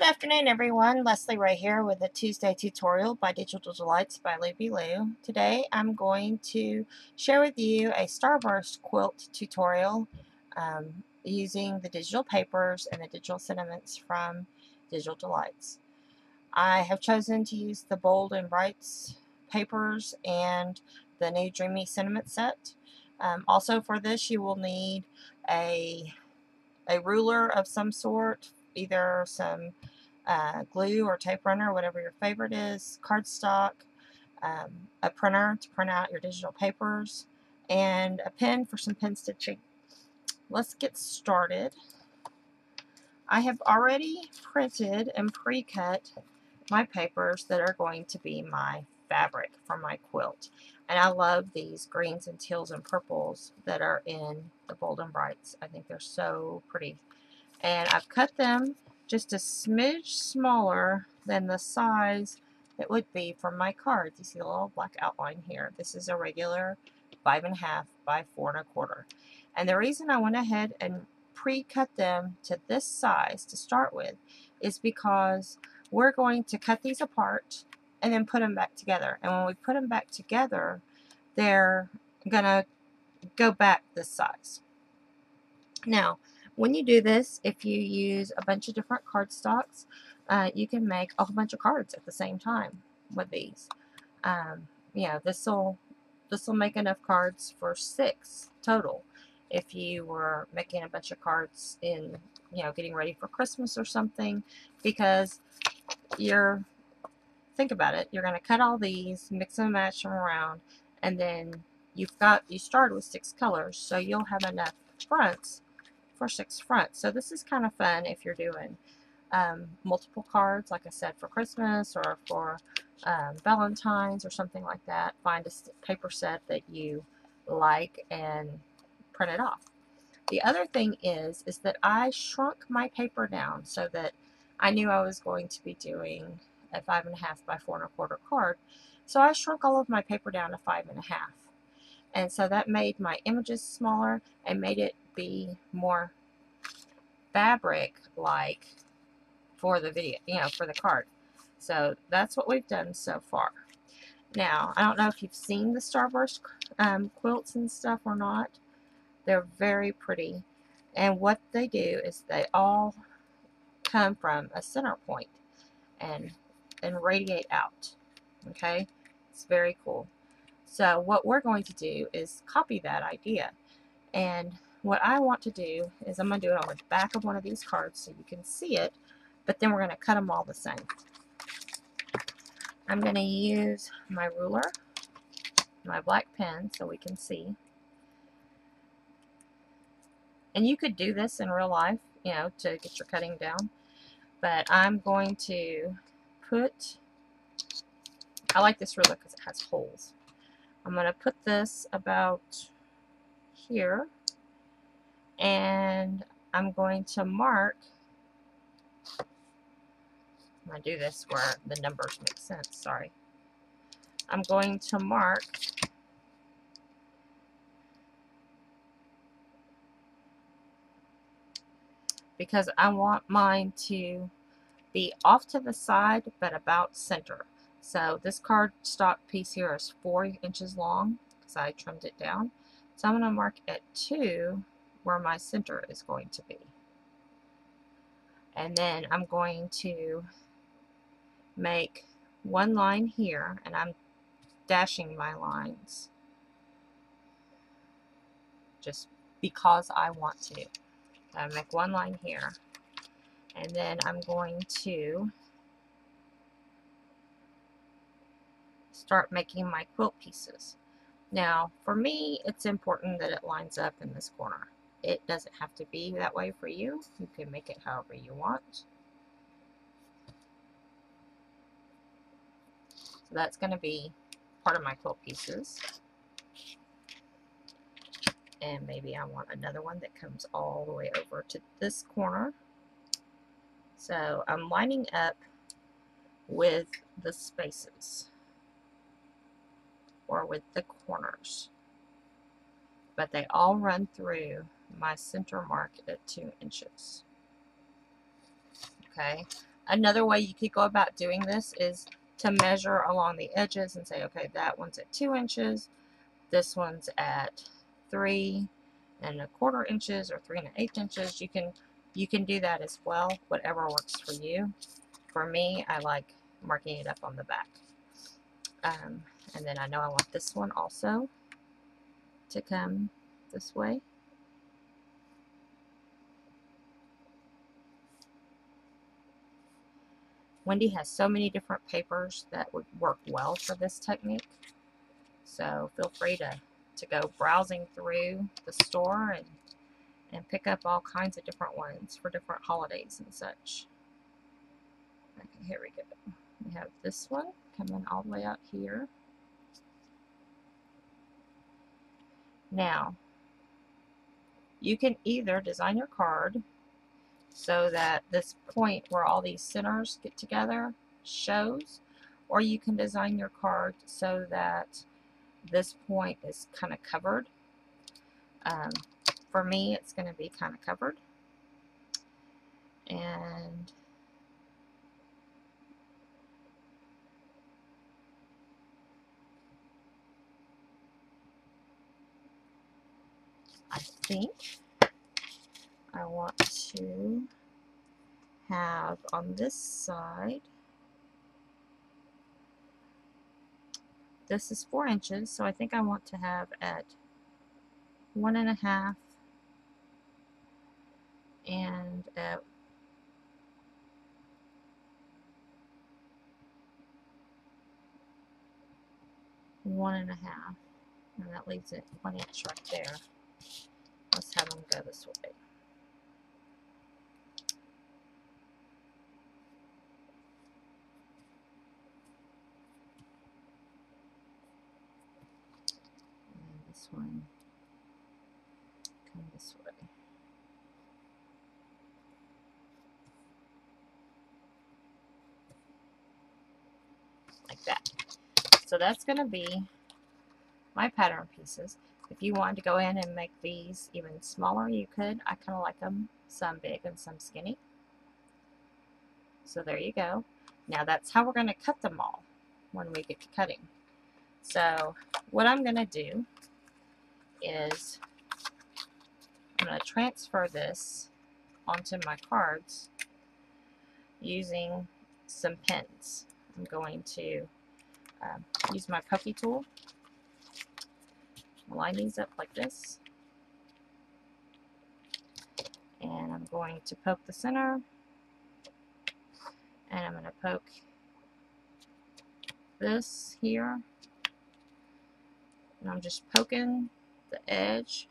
afternoon, everyone. Leslie right here with a Tuesday tutorial by Digital Delights by Luby Lou. Today I'm going to share with you a Starburst Quilt tutorial using the digital papers and the digital sentiments from Digital Delights. I have chosen to use the Bold and Brights papers and the new Dreamy Sentiment set. Also for this you will need a ruler of some sort, either some glue or tape runner, whatever your favorite is, cardstock, a printer to print out your digital papers, and a pen for some pen stitching. Let's get started. I have already printed and pre-cut my papers that are going to be my fabric for my quilt. And I love these greens and teals and purples that are in the Bold and Brights. I think they're so pretty. And I've cut them just a smidge smaller than the size it would be for my cards. You see a little black outline here. This is a regular 5.5 by 4.25. And the reason I went ahead and pre-cut them to this size to start with is because we're going to cut these apart and then put them back together. And when we put them back together, they're gonna go back this size. Now, when you do this, if you use a bunch of different cardstocks, you can make a whole bunch of cards at the same time with these. This will make enough cards for 6 total. If you were making a bunch of cards in, getting ready for Christmas or something, because think about it, you're going to cut all these, mix and match them around, and then you started with 6 colors, so you'll have enough fronts for 6 fronts. So this is kind of fun if you're doing multiple cards, like I said, for Christmas or for Valentine's or something like that. Find a paper set that you like and print it off. The other thing is that I shrunk my paper down so that I knew I was going to be doing a 5.5 by 4.25 card. So I shrunk all of my paper down to 5.5. And so that made my images smaller and made it be more fabric-like for the video, for the card. So that's what we've done so far. Now, I don't know if you've seen the Starburst quilts and stuff or not. They're very pretty. And what they do is they all come from a center point and radiate out. Okay? It's very cool. So what we're going to do is copy that idea. And what I want to do is I'm going to do it on the back of one of these cards so you can see it, but then we're going to cut them all the same. I'm going to use my ruler, my black pen, so we can see. And you could do this in real life, to get your cutting down. But I'm going to I like this ruler because it has holes. I'm going to put this about here. And I'm going to mark, I'm going to do this where the numbers make sense, sorry. I'm going to mark because I want mine to be off to the side but about center. So this cardstock piece here is 4 inches long because I trimmed it down. So I'm going to mark at 2 where my center is going to be. And then I'm going to make one line here, and I'm dashing my lines just because I want to. I make one line here, and then I'm going to start making my quilt pieces. Now, for me, it's important that it lines up in this corner. It doesn't have to be that way for you. You can make it however you want. So that's going to be part of my quilt pieces. And maybe I want another one that comes all the way over to this corner. So I'm lining up with the spaces or with the corners, but they all run through my center mark at 2 inches. Okay, Another way you could go about doing this is to measure along the edges and say, okay, that one's at 2 inches, this one's at 3¼ inches or 3⅛ inches. You can do that as well, whatever works for you. For me, I like marking it up on the back. And then I know I want this one also to come this way. Wendy has so many different papers that would work well for this technique. So feel free to go browsing through the store and pick up all kinds of different ones for different holidays and such. Okay, here we go. We have this one coming all the way out here. Now, you can either design your card so that this point where all these centers get together shows, or you can design your card so that this point is kind of covered. For me, it's going to be kind of covered. And I think I want to have on this side, this is 4 inches, so I think I want to have at 1½ and at 1½, and that leaves it 1 inch right there. Let's have them go this way. And this one come this way. Like that. So that's going to be my pattern pieces. If you wanted to go in and make these even smaller, you could. I kind of like them some big and some skinny. So there you go. Now that's how we're going to cut them all when we get to cutting. So what I'm going to do is I'm going to transfer this onto my cards using some pins. I'm going to use my pokey tool, line these up like this, and I'm going to poke the center, and I'm going to poke this here, and I'm just poking the edge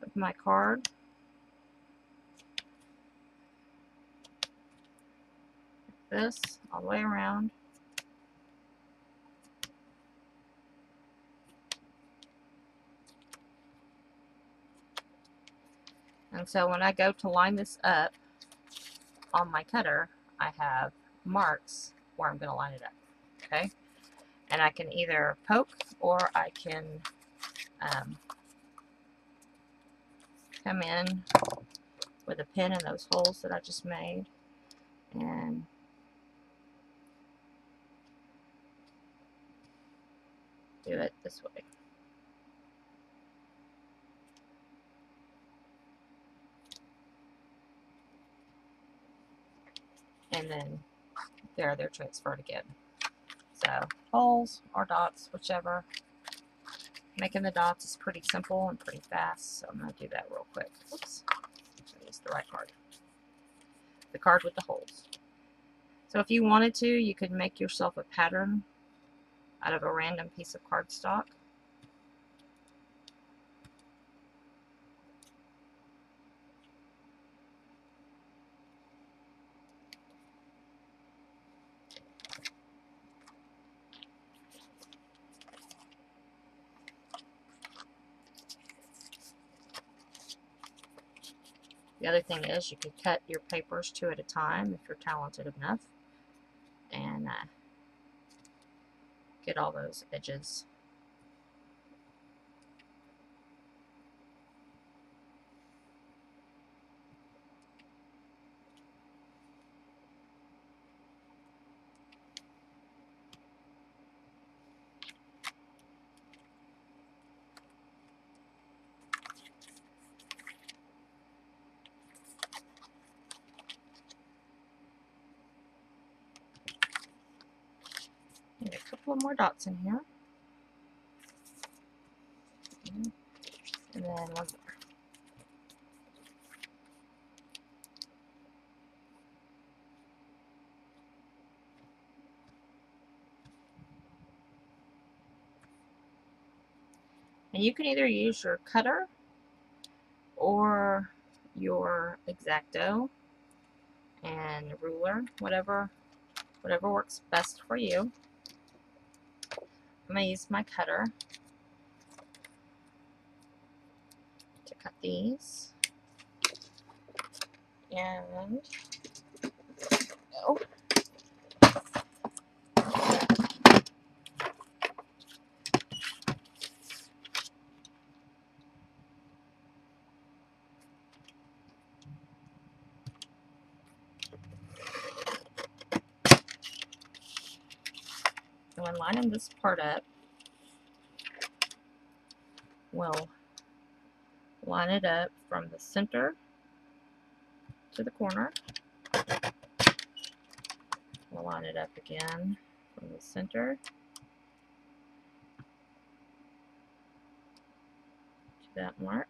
of my card like this all the way around. And so when I go to line this up on my cutter, I have marks where I'm going to line it up. Okay? And I can either poke or I can come in with a pin in those holes that I just made and do it this way. And then there they're transferred again. So holes or dots, whichever. Making the dots is pretty simple and pretty fast, so I'm going to do that real quick. Oops, I used the right card. The card with the holes. So if you wanted to, you could make yourself a pattern out of a random piece of cardstock. The other thing is you could cut your papers 2 at a time if you're talented enough and get all those edges. couple more dots in here. And then one more. And you can either use your cutter or your X-Acto and ruler, whatever works best for you. I'm going to use my cutter to cut these. And oh, and when lining this part up, we'll line it up from the center to the corner. We'll line it up again from the center to that mark.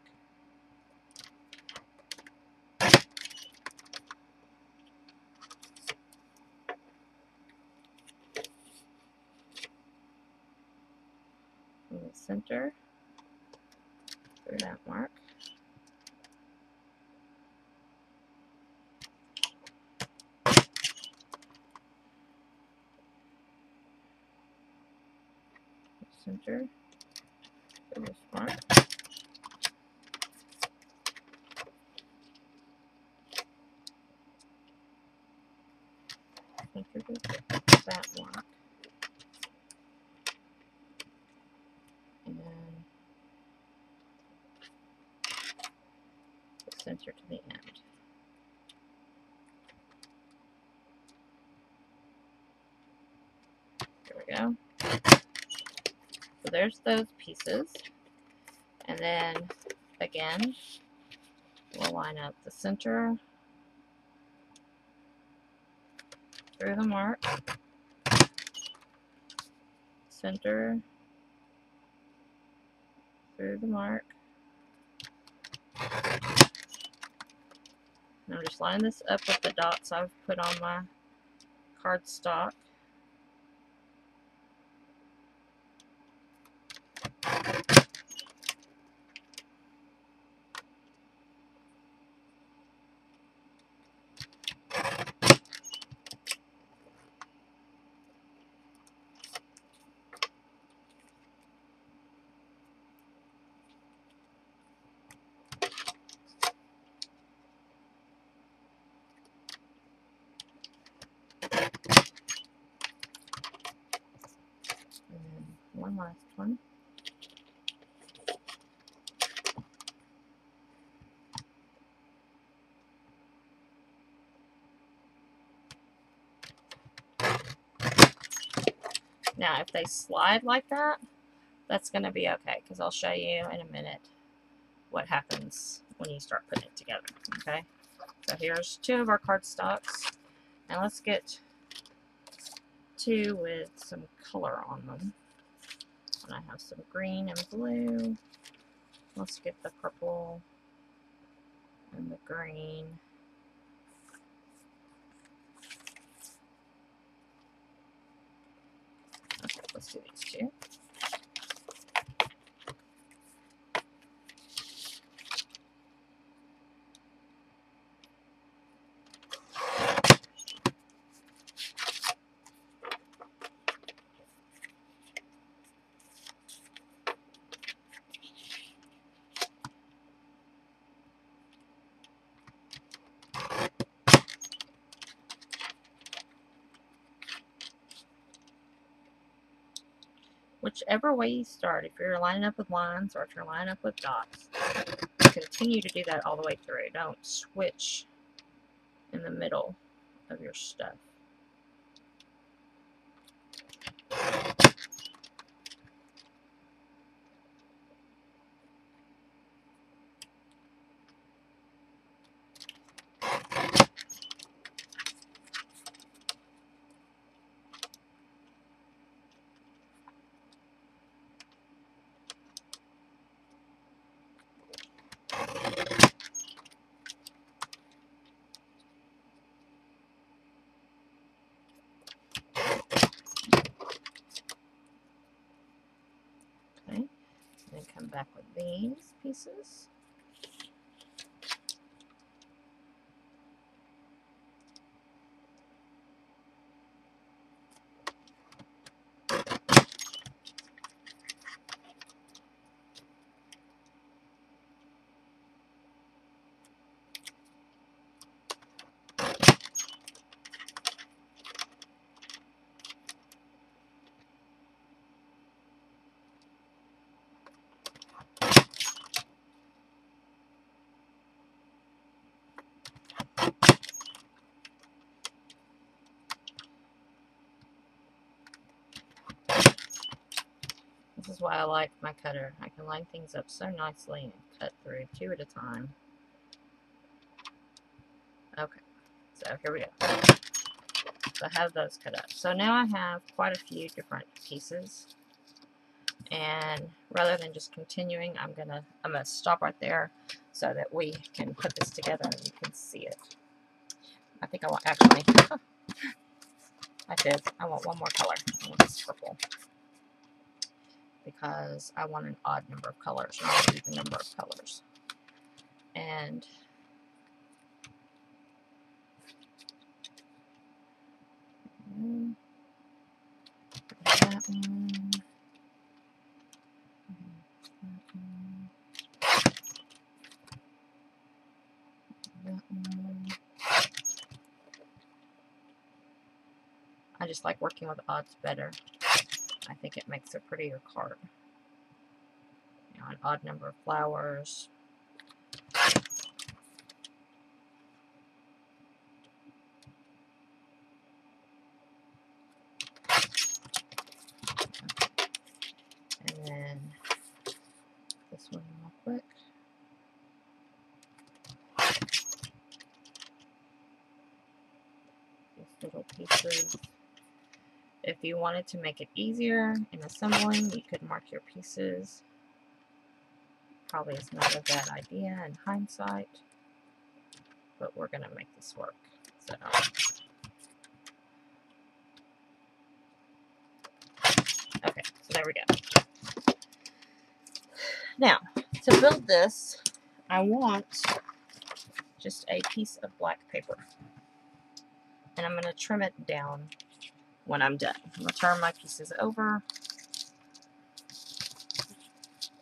From the center through that mark. Center through this mark. Center to that mark. And then the center to the end. There we go. So there's those pieces. And then again, we'll line up the center through the mark, center through the mark. And I'm just lining this up with the dots I've put on my cardstock. And one last one. Now, if they slide like that, that's going to be okay, because I'll show you in a minute what happens when you start putting it together. Okay, so here's two of our cardstocks, and let's get two with some color on them. And I have some green and blue. Let's get the purple and the green. Okay, let's do these two. Whichever way you start, if you're lining up with lines or if you're lining up with dots, continue to do that all the way through. Don't switch in the middle of your stuff. come back with these pieces. This is why I like my cutter. I can line things up so nicely and cut through 2 at a time. Okay, so here we go. So I have those cut up. So now I have quite a few different pieces. And rather than just continuing, I'm gonna stop right there so that we can put this together and you can see it. I think I want, actually, I want one more color. I want this purple, because I want an odd number of colors, not an even number of colors. And that one. That one. I just like working with odds better. I think it makes a prettier card. You know, an odd number of flowers. And then this one real quick. These little pieces. If you wanted to make it easier in assembling, you could mark your pieces. Probably is not a bad idea in hindsight, but we're going to make this work. So, okay, so there we go. Now, to build this, I want just a piece of black paper. And I'm going to trim it down when I'm done. I'm going to turn my pieces over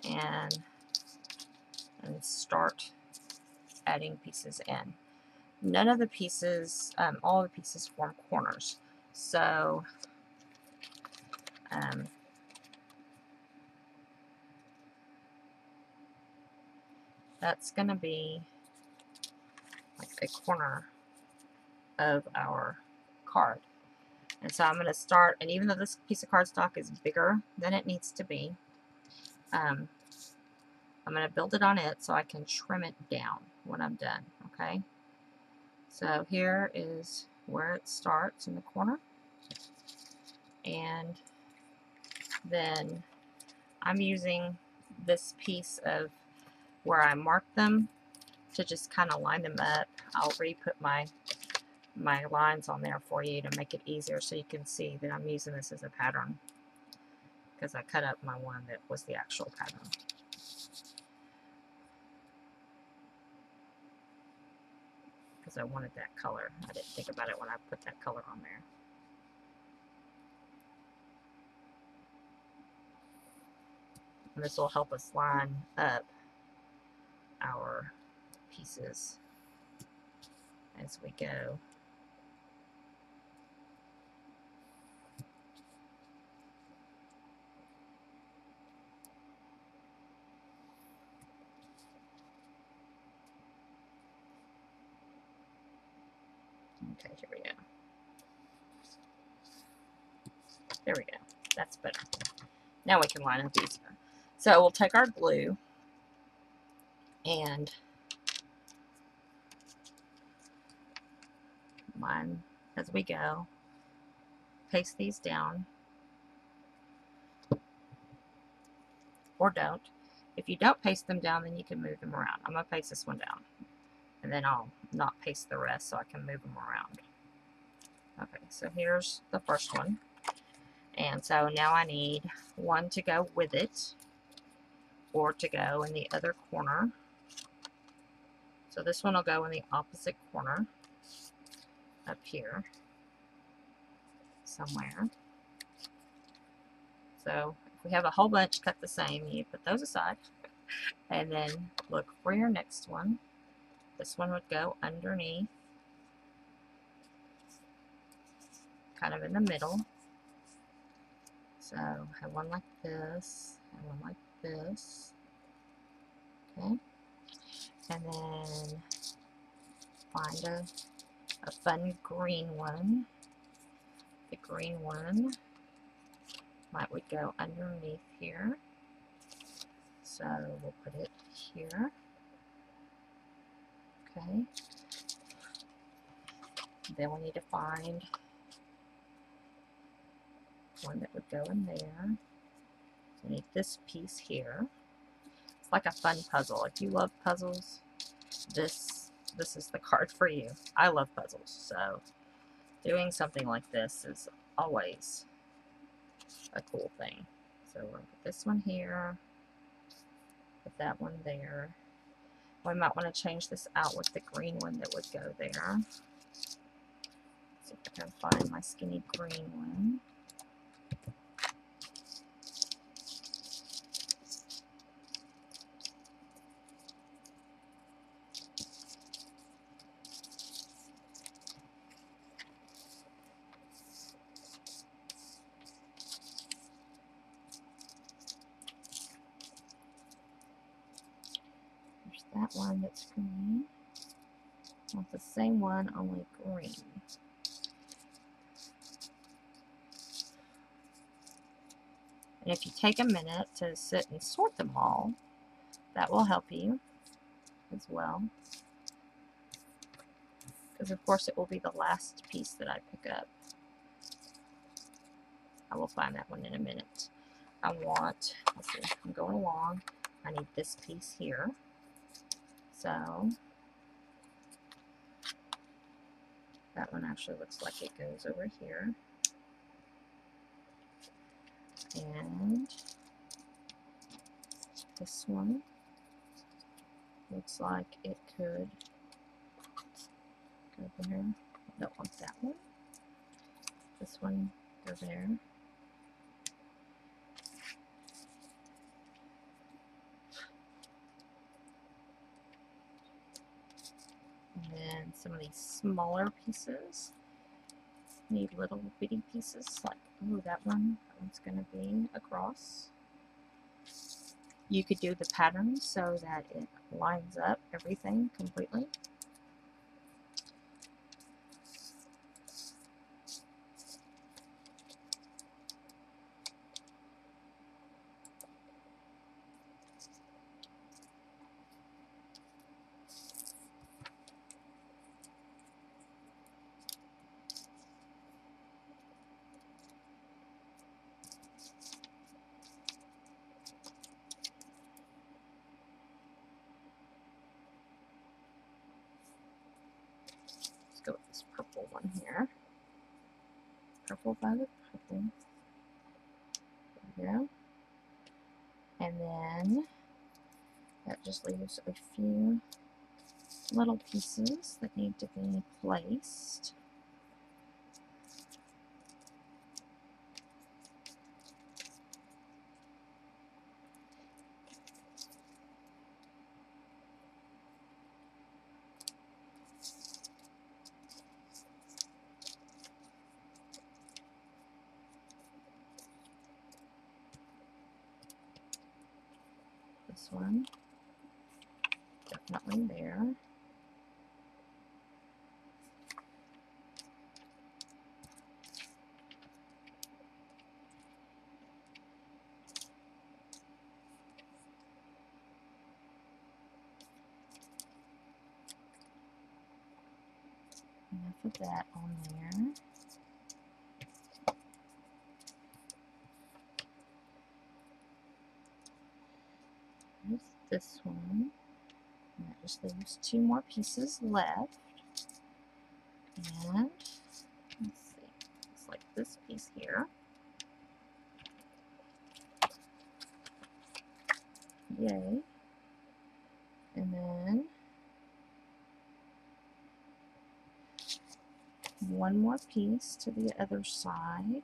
and start adding pieces in. None of the pieces, all the pieces form corners. So, that's going to be like a corner of our card. And so I'm going to start, and even though this piece of cardstock is bigger than it needs to be, I'm going to build it on it so I can trim it down when I'm done, okay? So here is where it starts in the corner. And then I'm using this piece of where I marked them to just kind of line them up. I'll re-put my lines on there for you to make it easier so you can see that I'm using this as a pattern, because I cut up my one that was the actual pattern. Because I wanted that color. I didn't think about it when I put that color on there. And this will help us line up our pieces as we go. Okay, here we go. There we go. That's better. Now we can line up these. So we'll take our glue and line as we go. Paste these down. Or don't. If you don't paste them down, then you can move them around. I'm going to paste this one down. And then I'll not paste the rest so I can move them around. Okay, so here's the first one. And so now I need one to go with it. or to go in the other corner. So this one will go in the opposite corner up here somewhere. So if we have a whole bunch cut the same, you put those aside. And then look for your next one. This one would go underneath, kind of in the middle. So have one like this, and one like this. Okay. And then find a fun green one. The green one would go underneath here. So we'll put it here. Okay. Then we need to find one that would go in there. So we need this piece here. It's like a fun puzzle. If you love puzzles, this is the card for you. I love puzzles, so doing something like this is always a cool thing. So we'll put this one here, put that one there. We might want to change this out with the green one that would go there. See if I can find my skinny green one. That one that's green. I want the same one, only green. And if you take a minute to sit and sort them all, that will help you as well. Because of course it will be the last piece that I pick up. I will find that one in a minute. I want, let's see, I'm going along. I need this piece here. So that one actually looks like it goes over here. And this one looks like it could go there. I don't want that one. This one go there. And then some of these smaller pieces need little bitty pieces, like, oh, that one's going to be across. You could do the pattern so that it lines up everything completely. Go with this purple one here. Purple by the purple. There we go. And then that just leaves a few little pieces that need to be placed. This one, definitely there. Enough of that on there. There's this one. And that just leaves two more pieces left. And let's see, it's like this piece here. Yay. And then one more piece to the other side.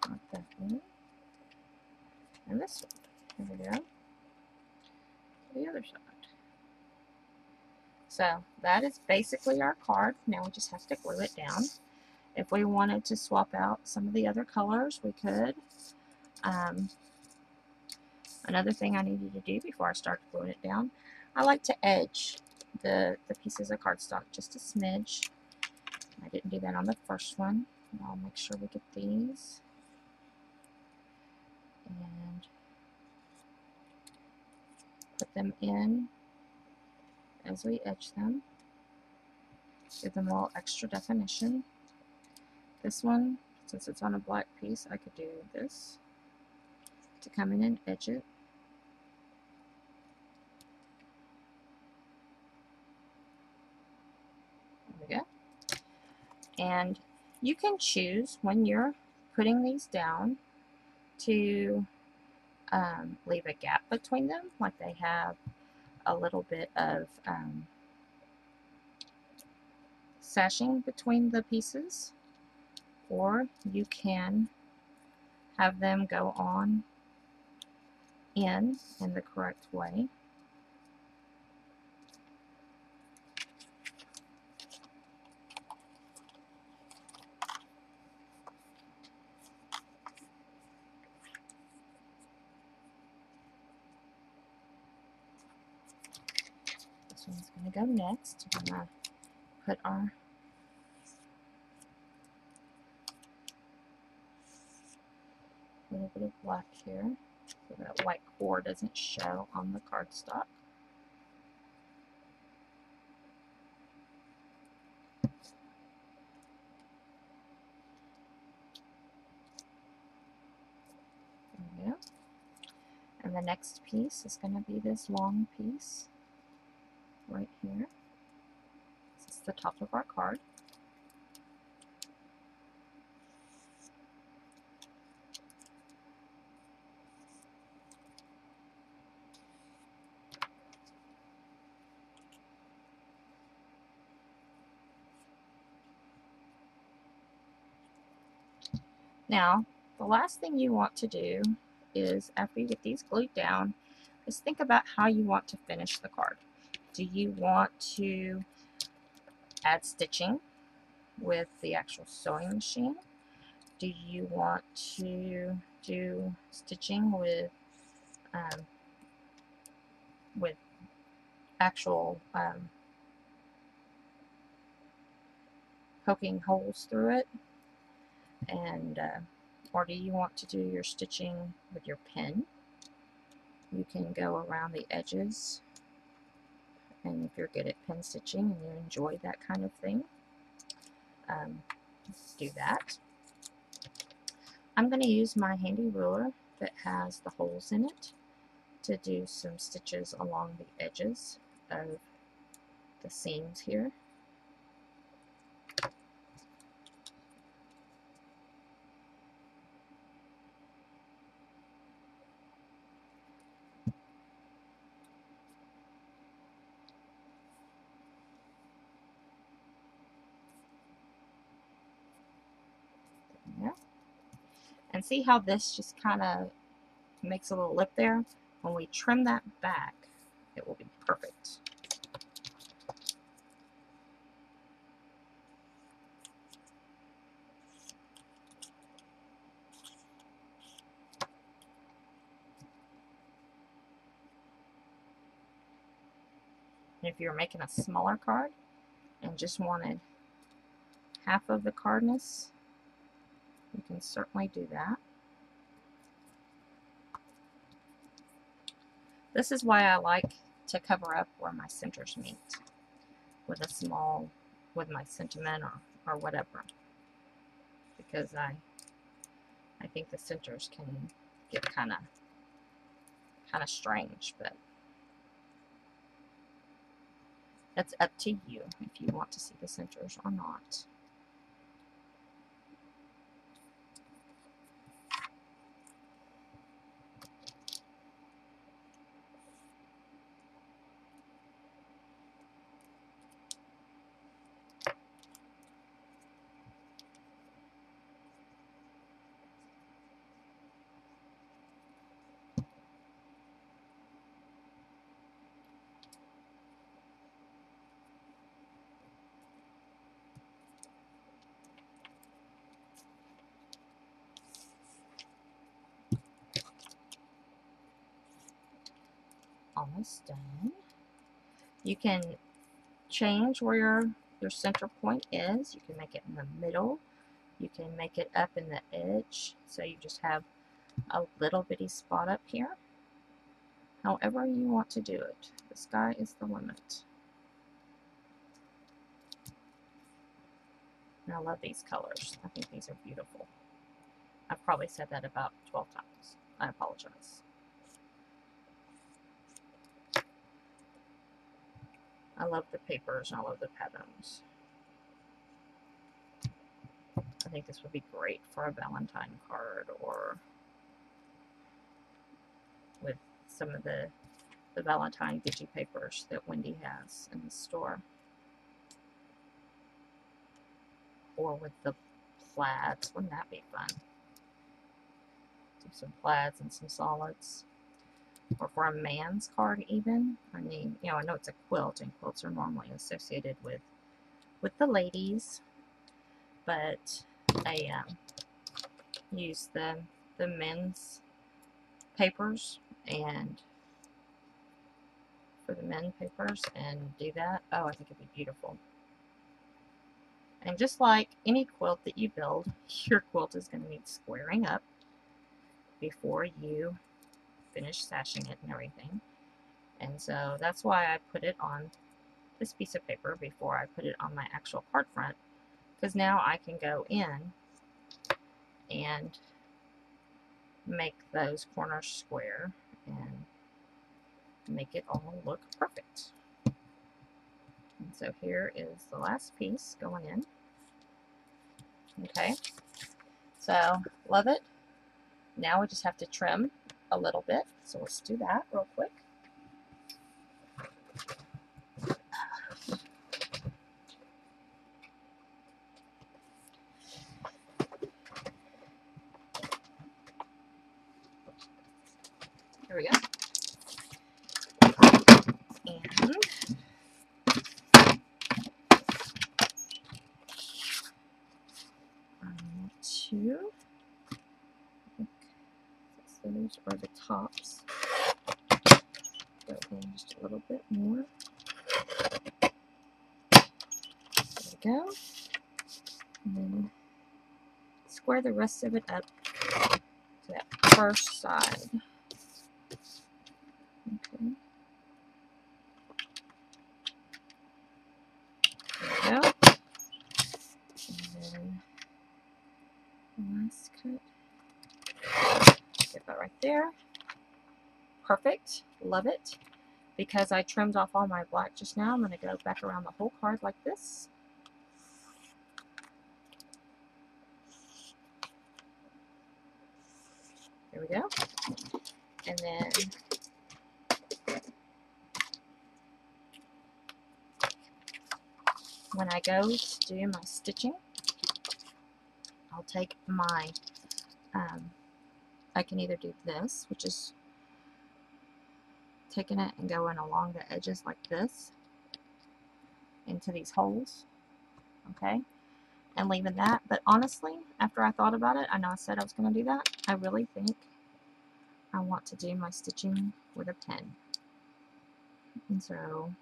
Not that one. And this one. There we go. The other side. So that is basically our card. Now we just have to glue it down. If we wanted to swap out some of the other colors, we could. Another thing I needed to do before I start gluing it down, I like to edge the pieces of cardstock just a smidge. I didn't do that on the first one. I'll make sure we get these. And put them in as we edge them. Give them a little extra definition. This one, since it's on a black piece, I could do this to come in and edge it. There we go. And you can choose when you're putting these down to leave a gap between them, like they have a little bit of sashing between the pieces, or you can have them go on in the correct way. This one's going to go next. We're going to put our little bit of black here so that white core doesn't show on the cardstock. There we go. And the next piece is going to be this long piece right here. This is the top of our card. Now, the last thing you want to do is, after you get these glued down, is think about how you want to finish the card. Do you want to add stitching with the actual sewing machine? Do you want to do stitching with actual poking holes through it? And or do you want to do your stitching with your pen? You can go around the edges, and if you're good at pen stitching and you enjoy that kind of thing, do that. I'm going to use my handy ruler that has the holes in it to do some stitches along the edges of the seams here. There. And see how this just kind of makes a little lip there? When we trim that back, it will be perfect. And if you're making a smaller card and just wanted half of the cardness, you can certainly do that. This is why I like to cover up where my centers meet with a small, with my sentiment or whatever, because I think the centers can get kind of strange, but that's up to you if you want to see the centers or not. almost done. You can change where your center point is. You can make it in the middle. You can make it up in the edge, so you just have a little bitty spot up here. However you want to do it. The sky is the limit. And I love these colors. I think these are beautiful. I've probably said that about 12 times. I apologize. I love the papers and I love the patterns. I think this would be great for a Valentine card, or with some of the Valentine digi papers that Wendy has in the store. Or with the plaids. Wouldn't that be fun? Do some plaids and some solids. Or for a man's card even. I mean, you know, I know it's a quilt, and quilts are normally associated with the ladies, but I use the men's papers and for the men papers and do that. Oh, I think it'd be beautiful. And just like any quilt that you build, your quilt is going to need squaring up before you finish sashing it and everything. And so that's why I put it on this piece of paper before I put it on my actual card front, because now I can go in and make those corners square and make it all look perfect. And so here is the last piece going in. Okay, so love it. Now we just have to trim a little bit, so let's do that real quick. Here we go. And I want to, those are the tops. Go in just a little bit more. There we go. And then square the rest of it up to that first side. Okay. There we go. And then the last cut. Get that right there. Perfect. Love it. Because I trimmed off all my black just now, I'm going to go back around the whole card like this. There we go. And then when I go to do my stitching, I'll take my, I can either do this, which is taking it and going along the edges like this into these holes, okay, and leaving that. But honestly, after I thought about it, I know I said I was going to do that, I really think I want to do my stitching with a pen. And so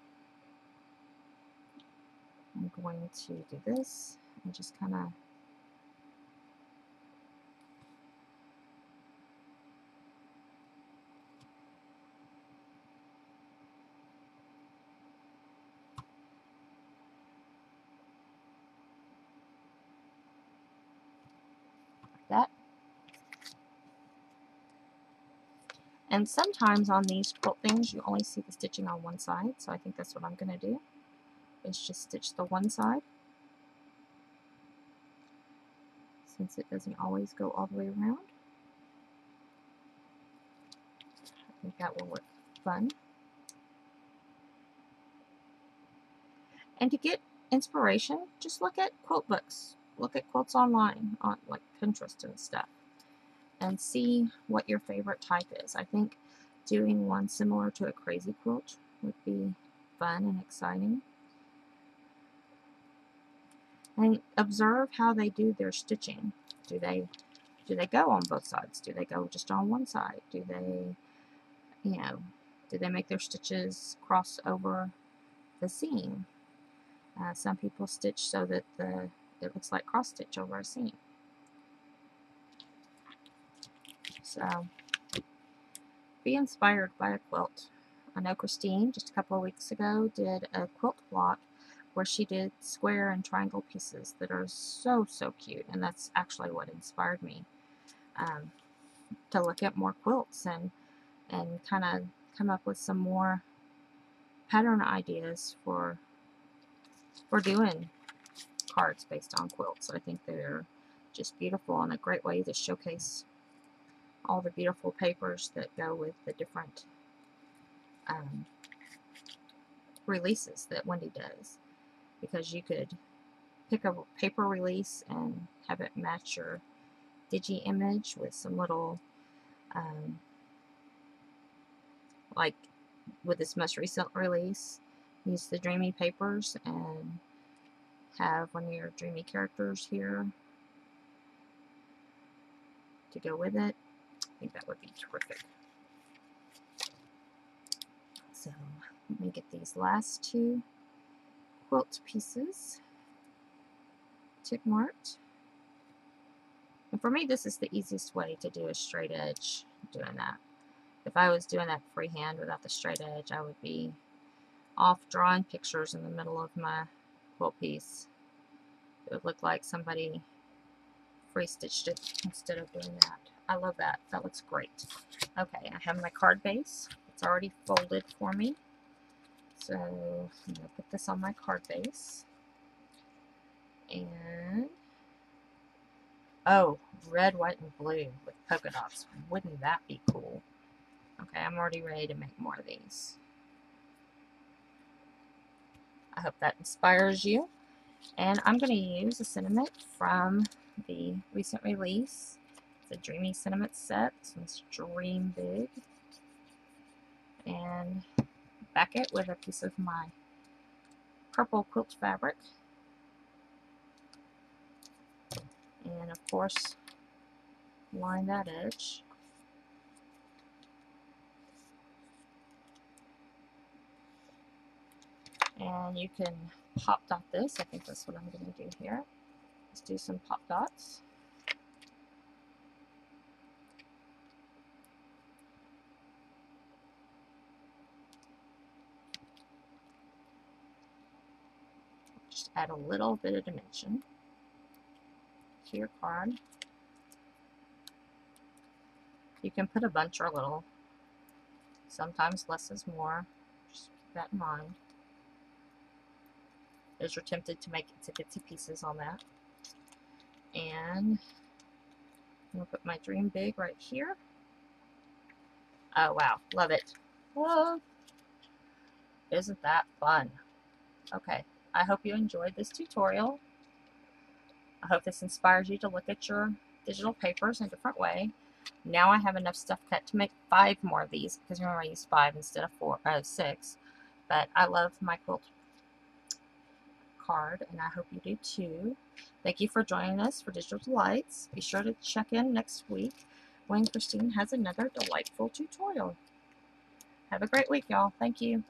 I'm going to do this and just kind of like that. And sometimes on these quilt things, you only see the stitching on one side, so I think that's what I'm going to do, is just stitch the one side, since it doesn't always go all the way around. I think that will look fun. And to get inspiration, just look at quilt books. Look at quilts online, on like Pinterest and stuff, and see what your favorite type is. I think doing one similar to a crazy quilt would be fun and exciting. And observe how they do their stitching. Do they go on both sides? Do they go just on one side? Do they, you know, do they make their stitches cross over the seam. Some people stitch so that it looks like cross stitch over a seam. So be inspired by a quilt. I know Christine just a couple of weeks ago did a quilt block where she did square and triangle pieces that are so cute, and that's actually what inspired me to look at more quilts and kind of come up with some more pattern ideas for doing cards based on quilts. I think they're just beautiful and a great way to showcase all the beautiful papers that go with the different releases that Wendy does, because you could pick a paper release and have it match your digi image with some little like with this most recent release, use the dreamy papers and have one of your dreamy characters here to go with it. I think that would be terrific. So let me get these last two quilt pieces tick marked. And for me, this is the easiest way to do a straight edge doing that. If I was doing that freehand without the straight edge, I would be off drawing pictures in the middle of my quilt piece. It would look like somebody free stitched it instead of doing that. I love that. That looks great. Okay, I have my card base. It's already folded for me. So I'm going to put this on my card base. And, oh, red, white, and blue with polka dots. Wouldn't that be cool? Okay, I'm already ready to make more of these. I hope that inspires you. And I'm going to use a sentiment from the recent release. It's a Dreamy Sentiment set. So it's Dream Big. And back it with a piece of my purple quilt fabric. And of course, line that edge. And you can pop dot this. I think that's what I'm going to do here. Let's do some pop dots. Just add a little bit of dimension to your card. You can put a bunch or a little. Sometimes less is more. Just keep that in mind. As you're tempted to make itsy bitsy pieces on that. And I'm going to put my Dream Big right here. Oh wow, love it. Whoa. Isn't that fun? Okay, I hope you enjoyed this tutorial. I hope this inspires you to look at your digital papers in a different way. Now I have enough stuff cut to make 5 more of these, because remember I used 5 instead of 6. But I love my quilt card, and I hope you do too. Thank you for joining us for Digital Delights. Be sure to check in next week when Christine has another delightful tutorial. Have a great week, y'all. Thank you.